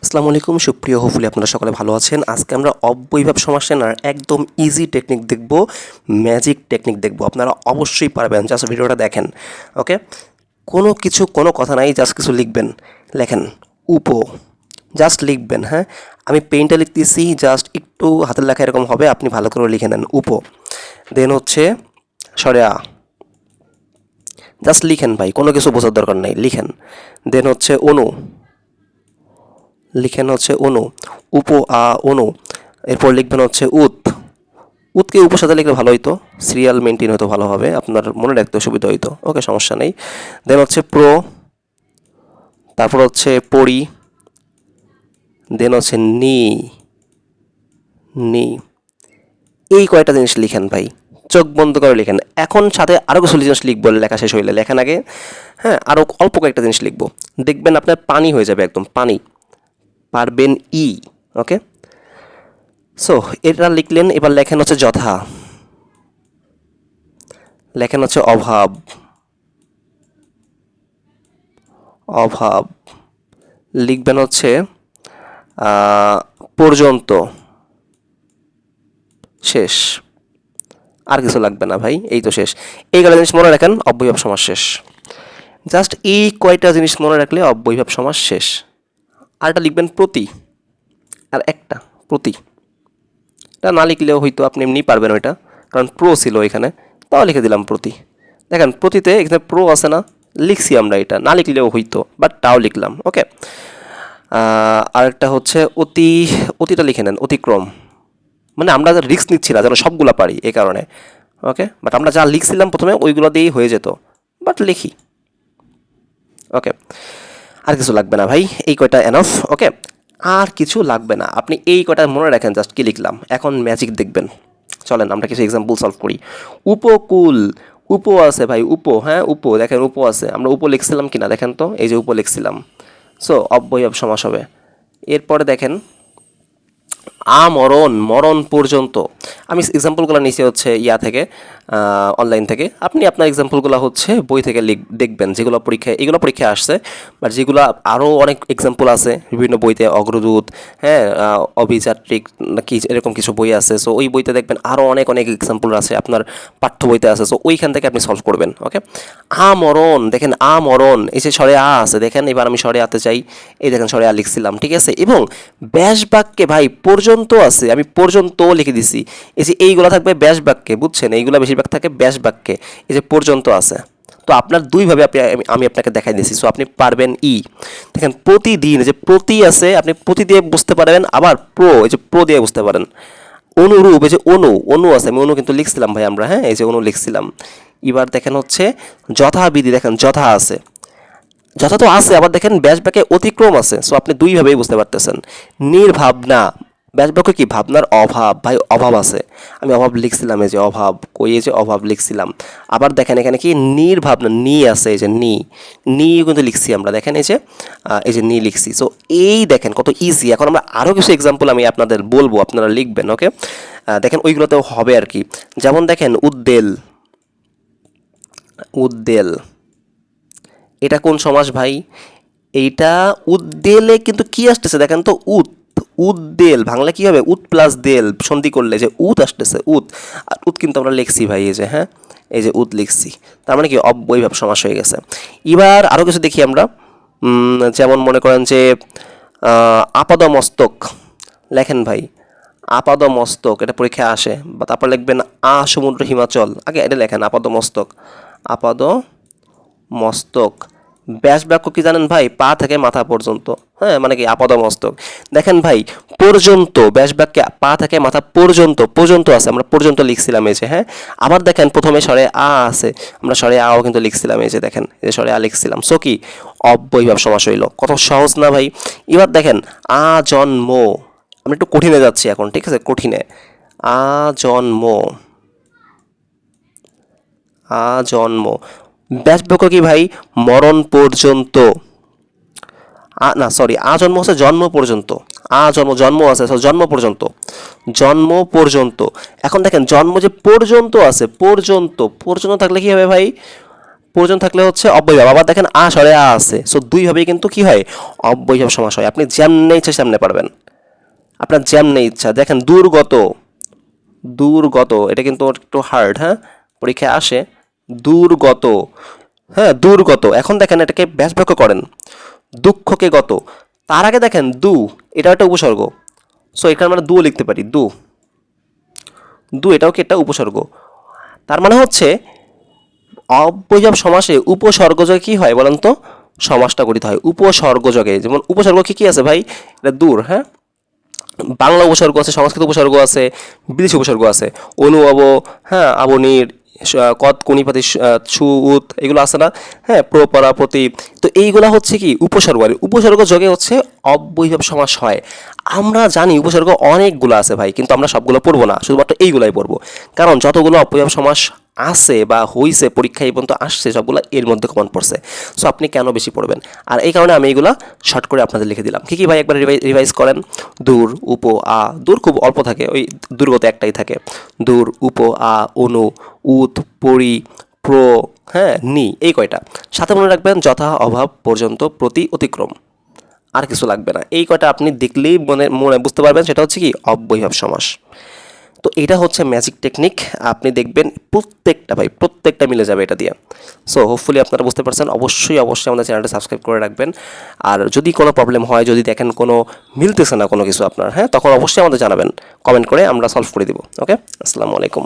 আসসালামু আলাইকুম সুপ্রিয়, হোপফুলি আপনারা সকলে ভালো আছেন। আজকে আমরা অব্যয়ভাব সমাসের একদম ইজি টেকনিক দেখব, ম্যাজিক টেকনিক দেখব। আপনারা অবশ্যই পারবেন, জাস্ট ভিডিওটা দেখেন। ওকে, কোনো কথা নাই, জাস্ট কিছু লিখবেন। লেখেন উপো, জাস্ট লিখবেন। হ্যাঁ, আমি পেইন্টে লিখতেছি, জাস্ট একটু হাতের লেখা এরকম হবে, আপনি ভালো করে লিখে নেন উপো। দেন হচ্ছে সরেয়া, জাস্ট লিখেন ভাই, কোনো কিছু বোঝার দরকার নেই, লিখেন। দেন হচ্ছে অনু, লিখেন হচ্ছে অনু, অনু। এরপর লিখবেন হচ্ছে উৎকে উপর সাথে লিখলে ভালো হইতো, সিরিয়াল মেনটেন হতো ভালো হবে, আপনার মনে রাখতে সুবিধা হইতো। ওকে, সমস্যা নেই। দেন হচ্ছে তারপর হচ্ছে পড়ি, দেন হচ্ছে নি নি এই কয়টা জিনিস লিখেন ভাই, চোখ বন্ধ করে লিখেন। এখন সাথে আরও কিছু জিনিস লিখবো, লেখা শেষ হইলে, লেখেন আগে। হ্যাঁ, আরও অল্প কয়েকটা জিনিস লিখবো, দেখবেন আপনার পানি হয়ে যাবে, একদম পানি পারবেন। ওকে, সো এটা লিখলেন। এবার লেখেন হচ্ছে যথা, লেখেন হচ্ছে অভাব, অভাব লিখবেন হচ্ছে পর্যন্ত, শেষ। আর কিছু লাগবে না ভাই, এই তো শেষ। এই কয়টা জিনিস মনে রাখেন, অব্যয়ভাব সমাস শেষ। জাস্ট এই কয়টা জিনিস মনে রাখলে অব্যয়ভাব সমাস শেষ। আর এটা লিখবেন প্রতি, আর একটা প্রতি। এটা না লিখলেও হয়তো আপনি এমনি পারবেন ওইটা, কারণ ছিল এখানে, তাও লিখে দিলাম প্রতি। দেখেন প্রতিতে এখানে আছে না, লিখছি আমরা, এটা না লিখলেও হইতো, বাট তাও লিখলাম। ওকে, আরেকটা হচ্ছে অতিটা লিখে নেন, অতিক্রম। মানে আমরা রিস্ক নিচ্ছি না যেন সবগুলো পারি, এই কারণে। ওকে, বাট আমরা যা লিখছিলাম প্রথমে ওইগুলো দিয়েই হয়ে যেত, বাট লিখি। ওকে, আর কিছু লাগবে না ভাই, এই কয়টা এনাফ। ওকে, আর কিছু লাগবে না, আপনি এই কয়টা মনে রাখেন, জাস্ট কি লিখলাম। এখন ম্যাজিক দেখবেন, চলেন আমরা কিছু এক্সাম্পল সলভ করি। উপকূল, আছে ভাই, হ্যাঁ দেখেন আছে, আমরা লিখছিলাম কিনা দেখেন তো, এই যে লিখছিলাম। সো অব্যয়ভাব সমাস হবে। এরপরে দেখেন আমরণ, মরণ পর্যন্ত। আমি এক্সাম্পলগুলো নিচে হচ্ছে থেকে, অনলাইন থেকে। আপনি আপনার এক্সাম্পলগুলো হচ্ছে বই থেকে দেখবেন, যেগুলো এগুলো পরীক্ষায় আসছে। বাট যেগুলো আরও অনেক এক্সাম্পল আছে বিভিন্ন বইতে, অগ্রদূত, হ্যাঁ, অভিযাত্রিক নাকি এরকম কিছু বই আছে। সো ওই বইতে দেখবেন আরও অনেক এক্সাম্পল আছে, আপনার পাঠ্য বইতে আছে। সো ওইখান থেকে আপনি সলভ করবেন। ওকে, আমরণ, দেখেন আমরণ, এই যে স্বরে আছে, দেখেন এবার আমি স্বরে আতে চাই, এই দেখেন স্বরে লিখছিলাম, ঠিক আছে। এবং ব্যাস বাক্যে ভাই পর্যন্ত আছে, আমি পর্যন্ত লিখে দিছি। এই যে এইগুলো থাকবে ব্যাস বাক্যে, বুঝছেন, এইগুলো বেশিরভাগ থাকে ব্যাস বাক্যে। এই যে পর্যন্ত আছে, তো আপনার দুইভাবে আমি আপনাকে দেখাই দিয়েছি। সো আপনি পারবেন দেখেন প্রতিদিন, যে প্রতি আছে, আপনি প্রতি দিয়ে বুঝতে পারবেন। আবার এই যে দিয়ে বুঝতে পারেন। অনুরূপ, এই যে অনু আছে, আমি অনু কিন্তু লিখছিলাম ভাই আমরা, হ্যাঁ, এই যে অনু লিখছিলাম। এবার দেখেন হচ্ছে যথাবিধি, দেখেন যথা আছে, যথা তো আছে, আবার দেখেন ব্যাস বাক্যে অতিক্রম আছে। সো আপনি দুইভাবেই বুঝতে পারতেছেন। নির্ভাবনা, ব্যাস বাক্য কি, ভাবনার অভাব, ভাই অভাব আছে, আমি অভাব লিখছিলাম, এই যে অভাব, এই যে অভাব লিখছিলাম। আবার দেখেন এখানে কি নির্ভাবনা, আছে, এই যে কিন্তু লিখছি আমরা, দেখেন এই যে লিখছি। সো এই দেখেন কত ইজি। এখন আমরা আরও কিছু এক্সাম্পল আমি আপনাদের বলবো, আপনারা লিখবেন। ওকে, দেখেন ওইগুলোতেও হবে আর কি। যেমন দেখেন উদ্দেল, এটা কোন সমাস ভাই? এইটা উদ্দেলে কিন্তু কি আসতেছে দেখেন তো, উদ্দেল ভাঙলে কি হবে, প্লাস দেল সন্ধি করলে যে আসতেছে, আর কিন্তু আমরা লিখছি ভাই, এই যে, হ্যাঁ, এই যে লিখছি, তার মানে কি অব্যয়ভাব সমাস হয়ে গেছে। এবার আরও কিছু দেখি আমরা, যেমন মনে করেন যে আপাদমস্তক, লেখেন ভাই আপাদমস্তক, এটা পরীক্ষায় আসে। বা তারপর লিখবেন সমুদ্র হিমাচল, আগে এটা লেখেন আপাদমস্তক, মস্তক। ব্যাস বাক্য কি জানেন ভাই, পা থেকে মাথা পর্যন্ত, হ্যাঁ, মানে কি আপাদমস্তক। দেখেন ভাই পর্যন্ত, ব্যাস বাক্যে পা থেকে মাথা পর্যন্ত আছে, আমরা পর্যন্ত লিখছিলাম, এই যে, হ্যাঁ। আবার দেখেন প্রথমে স্বরে আছে, আমরা স্বরে আও কিন্তু লিখছিলাম, এই যে দেখেন, এই যে স্বরে লিখছিলাম। সো কি অব্যয়ভাব সমাস হইল, কত সহজ না ভাই। এবার দেখেন আজন্ম, আমরা একটু কঠিনে যাচ্ছি এখন, ঠিক আছে, কঠিনে। আজন্ম, ব্যাস বাক্য কি ভাই, মরণ পর্যন্ত। না সরি, জন্ম হচ্ছে জন্ম পর্যন্ত, জন্ম আছে, জন্ম পর্যন্ত। এখন দেখেন জন্ম যে পর্যন্ত আছে, পর্যন্ত থাকলে কি হবে ভাই, প্রয়োজন থাকলে হচ্ছে অব্যয়ভাব। আবার দেখেন আ স্বরে আ আছে, সো দুইভাবেই কিন্তু কি হয়, অব্যয়ভাব সমাস হয়। আপনি যেমনে ইচ্ছা সামনে পারবেন, আপনার যেমনে ইচ্ছা। দেখেন দুর্গত, দুর্গত এটা কিন্তু একটু হার্ড, হ্যাঁ, পরীক্ষায় আসে। দুর্গত, হ্যাঁ দুর্গত। এখন দেখেন এটাকে ব্যাস বাক্য করেন, দুঃখকে গত, তার আগে দেখেন দু, এটা একটা উপসর্গ, সো এখানে আমরা দুও লিখতে পারি, দু, দু এটাও কি একটা উপসর্গ। তার মানে হচ্ছে অব্যয়ভাব সমাসে উপসর্গযোগে কি হয় বলেন তো, সমাসটা গঠিত হয় উপসর্গযোগে। যেমন উপসর্গ কি কি আছে ভাই, এটা দূর, হ্যাঁ, বাংলা উপসর্গ আছে, সংস্কৃত উপসর্গ আছে, বিদেশি উপসর্গ আছে, অনু অব, হ্যাঁ, আবনির, কত কুনিপাতি, ছু উত, এগুলো আছে না, হ্যাঁ, প্রপরা প্রতি। তো এইগুলা হচ্ছে কি উপসর্গ, আর উপসর্গ যোগে হচ্ছে অব্যয়ভাব সমাস হয়। আমরা জানি উপসর্গ অনেকগুলো আছে ভাই, কিন্তু আমরা সবগুলো পড়বো না, শুধুমাত্র এইগুলাই পড়বো। কারণ যতগুলো অব্যয়ভাব সমাস আছে বা হইছে পরীক্ষায় এই পর্যন্ত আসছে, সবগুলো এর মধ্যে কমন পড়ছে। সো আপনি কেন বেশি পড়বেন? আর এই কারণে আমি এইগুলা শর্ট করে আপনাদের লিখে দিলাম। কি ভাই একবার রিভাইজ করেন। দূর, উপ, আ, দূর খুব অল্প থাকে, ওই দুর্গত একটাই থাকে। দূর, উপ, আ, অনু, উত, পরি, প্র, হ্যাঁ, নি, এই কয়টা। সাথে মনে রাখবেন যথা, অভাব, পর্যন্ত, প্রতি, অতিক্রম। আর কিছু লাগবে না, এই কয়টা আপনি দেখলেই মনে মনে বুঝতে পারবেন সেটা হচ্ছে কি অব্যয়ভাব সমাস। তো এটা হচ্ছে ম্যাজিক টেকনিক, আপনি দেখবেন প্রত্যেকটা ভাই প্রত্যেকটা মিলে যাবে এটা দিয়ে। সো হোপফুলি আপনারা বুঝতে পারছেন। অবশ্যই অবশ্যই আমাদের চ্যানেলটা সাবস্ক্রাইব করে রাখবেন। আর যদি কোনো প্রবলেম হয়, যদি দেখেন কোনো মিলতেছে না কোনো কিছু আপনার, হ্যাঁ, তখন অবশ্যই আমাদের জানাবেন কমেন্ট করে, আমরা সলভ করে দিব। ওকে, আসসালামু আলাইকুম।